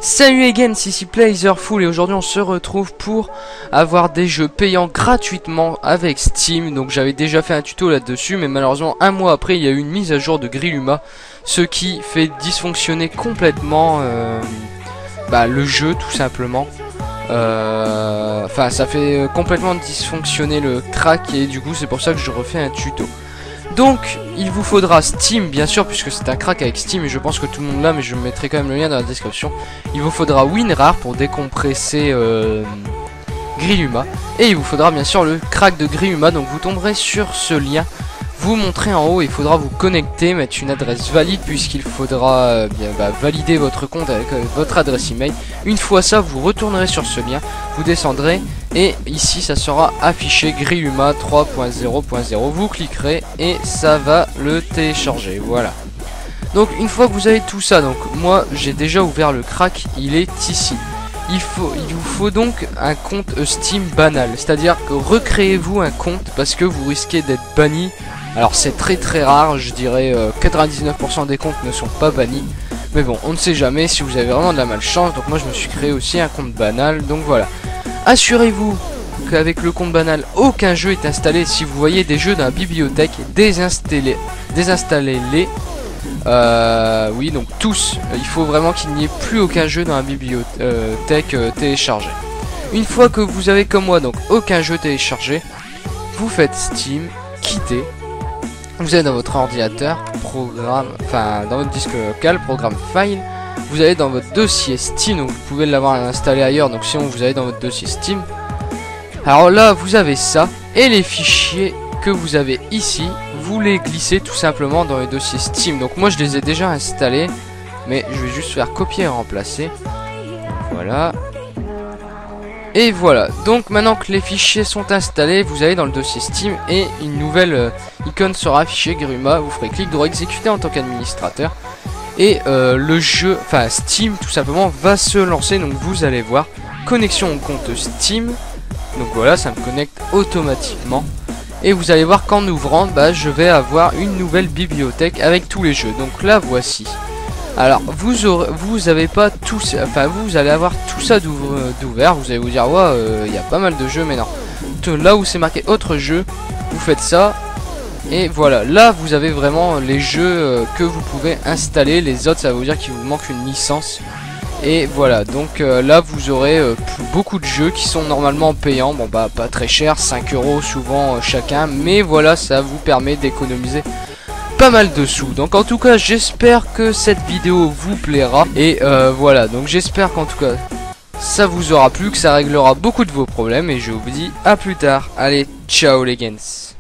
Salut les gens, ici Playzerful et aujourd'hui on se retrouve pour avoir des jeux payants gratuitement avec Steam. Donc j'avais déjà fait un tuto là-dessus, mais malheureusement un mois après il y a eu une mise à jour de Griluma, ce qui fait dysfonctionner complètement le jeu tout simplement. Enfin ça fait complètement dysfonctionner le crack et du coup c'est pour ça que je refais un tuto. Donc il vous faudra Steam bien sûr, puisque c'est un crack avec Steam et je pense que tout le monde l'a, mais je mettrai quand même le lien dans la description. Il vous faudra WinRAR pour décompresser Griluma, et il vous faudra bien sûr le crack de Griluma. Donc vous tomberez sur ce lien, vous montrez en haut, il faudra vous connecter, mettre une adresse valide puisqu'il faudra valider votre compte avec votre adresse email. Une fois ça, vous retournerez sur ce lien, vous descendrez et ici ça sera affiché Griluma 3.0.0. vous cliquerez et ça va le télécharger. Voilà. Donc une fois que vous avez tout ça, donc moi j'ai déjà ouvert le crack, il est ici. Il vous faut donc un compte Steam banal, c'est-à-dire que recréez-vous un compte parce que vous risquez d'être banni. Alors c'est très rare, je dirais 99% des comptes ne sont pas bannis. Mais bon, on ne sait jamais si vous avez vraiment de la malchance. Donc moi je me suis créé aussi un compte banal. Donc voilà. Assurez-vous qu'avec le compte banal, aucun jeu est installé. Si vous voyez des jeux dans la bibliothèque, désinstallez-les. Oui, donc tous. Il faut vraiment qu'il n'y ait plus aucun jeu dans la bibliothèque téléchargé. Une fois que vous avez comme moi donc aucun jeu téléchargé, vous faites Steam, quittez. Vous allez dans votre ordinateur, programme, enfin dans votre disque local, programme file. Vous allez dans votre dossier Steam, donc vous pouvez l'avoir installé ailleurs, donc sinon vous allez dans votre dossier Steam. Alors là vous avez ça, et les fichiers que vous avez ici, vous les glissez tout simplement dans le dossier Steam. Donc moi je les ai déjà installés, mais je vais juste faire copier et remplacer. Voilà. Et voilà, donc maintenant que les fichiers sont installés, vous allez dans le dossier Steam et une nouvelle icône sera affichée, Griluma. Vous ferez clic droit exécuter en tant qu'administrateur. Et le jeu, enfin Steam tout simplement, va se lancer. Donc vous allez voir, connexion au compte Steam. Donc voilà, ça me connecte automatiquement. Et vous allez voir qu'en ouvrant, je vais avoir une nouvelle bibliothèque avec tous les jeux. Donc là voici. Alors vous avez pas tout, enfin vous allez avoir tout ça d'ouvert. Vous allez vous dire ouais, il y a pas mal de jeux, mais non. Là où c'est marqué autre jeu, vous faites ça. Et voilà, là vous avez vraiment les jeux que vous pouvez installer. Les autres ça va vous dire qu'il vous manque une licence. Et voilà, donc là vous aurez beaucoup de jeux qui sont normalement payants. Bon pas très cher, 5 € souvent chacun. Mais voilà, ça vous permet d'économiser pas mal de sous. Donc en tout cas j'espère que cette vidéo vous plaira. Et voilà, donc j'espère qu'en tout cas ça vous aura plu, que ça réglera beaucoup de vos problèmes. Et je vous dis à plus tard. Allez, ciao les gens.